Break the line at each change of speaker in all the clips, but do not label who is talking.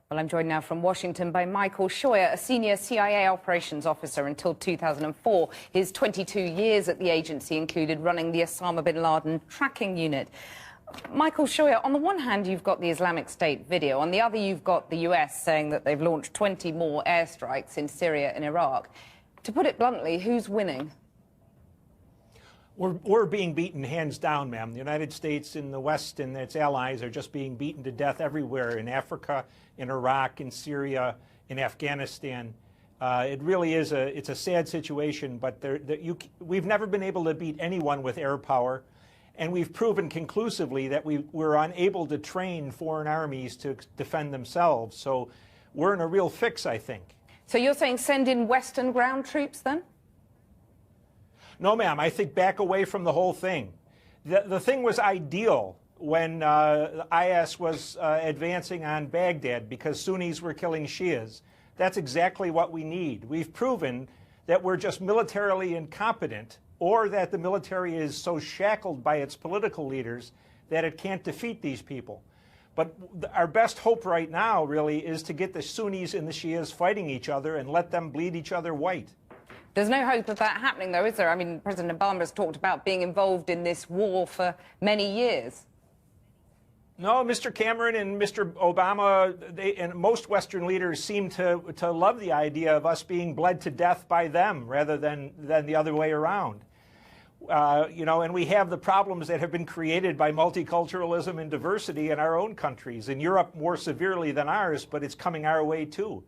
Well, I'm joined now from Washington by Michael Scheuer, a senior CIA operations officer until 2004. His 22 years at the agency included running the Osama bin Laden tracking unit. Michael Scheuer, on the one hand, you've got the Islamic State video. On the other, you've got the US saying that they've launched 20 more airstrikes in Syria and Iraq. To put it bluntly, who's winning?
We're being beaten hands down, ma'am. The United States and the West and its allies are just being beaten to death everywhere, in Africa, in Iraq, in Syria, in Afghanistan. It really is it's a sad situation, but we've never been able to beat anyone with air power, and we've proven conclusively that we're unable to train foreign armies to defend themselves. So we're in a real fix, I think.
So you're saying send in Western ground troops then?
No, ma'am. I think back away from the whole thing. The thing was ideal when IS was advancing on Baghdad because Sunnis were killing Shias. That's exactly what we need. We've proven that we're just militarily incompetent, or that the military is so shackled by its political leaders that it can't defeat these people. But our best hope right now really is to get the Sunnis and the Shias fighting each other and let them bleed each other white.
There's no hope of that happening, though, is there? I mean, President Obama has talked about being involved in this war for many years.
No, Mr. Cameron and Mr. Obama and most Western leaders seem to love the idea of us being bled to death by them rather than the other way around. You know, and we have the problems that have been created by multiculturalism and diversity in our own countries. In Europe, more severely than ours, but it's coming our way, too.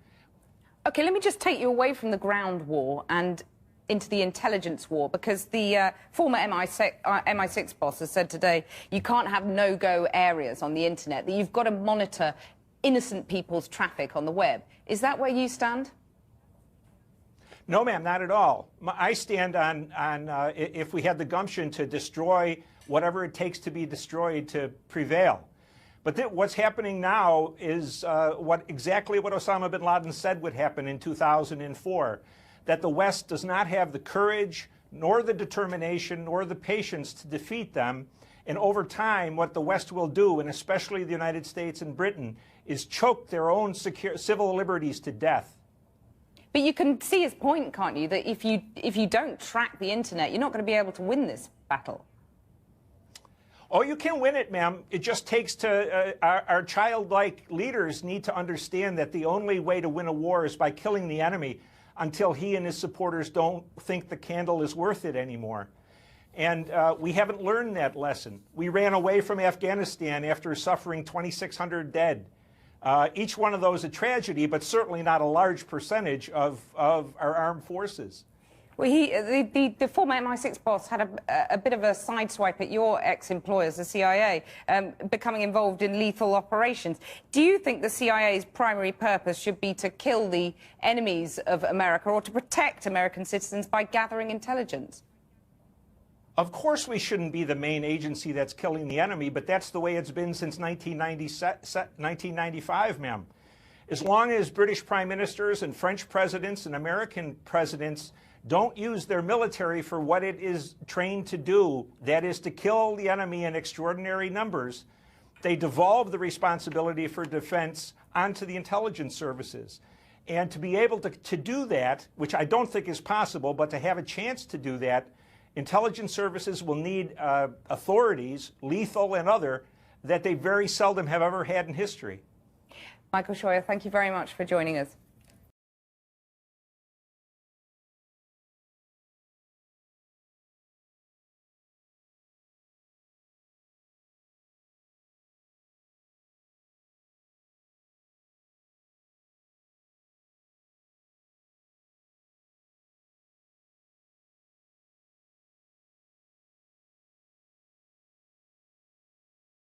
OK, let me just take you away from the ground war and into the intelligence war, because the former MI6 boss has said today you can't have no-go areas on the internet, that you've got to monitor innocent people's traffic on the web. Is that where you stand?
No, ma'am, not at all. I stand on if we had the gumption to destroy whatever it takes to be destroyed to prevail. But what's happening now is exactly what Osama bin Laden said would happen in 2004, that the West does not have the courage, nor the determination, nor the patience to defeat them. And over time, what the West will do, and especially the United States and Britain, is choke their own civil liberties to death.
But you can see his point, can't you, that if you don't track the internet, you're not going to be able to win this battle.
Oh, you can win it, ma'am. It just takes our childlike leaders need to understand that the only way to win a war is by killing the enemy until he and his supporters don't think the candle is worth it anymore. And we haven't learned that lesson. We ran away from Afghanistan after suffering 2,600 dead. Each one of those a tragedy, but certainly not a large percentage of our armed forces.
Well, the former MI6 boss had a bit of a sideswipe at your ex-employers, the CIA, becoming involved in lethal operations. Do you think the CIA's primary purpose should be to kill the enemies of America or to protect American citizens by gathering intelligence?
Of course we shouldn't be the main agency that's killing the enemy, but that's the way it's been since 1995, ma'am. As long as British prime ministers and French presidents and American presidents don't use their military for what it is trained to do, that is to kill the enemy in extraordinary numbers, they devolve the responsibility for defense onto the intelligence services. And to be able to do that, which I don't think is possible, but to have a chance to do that, intelligence services will need authorities, lethal and other, that they very seldom have ever had in history.
Michael Scheuer, thank you very much for joining us.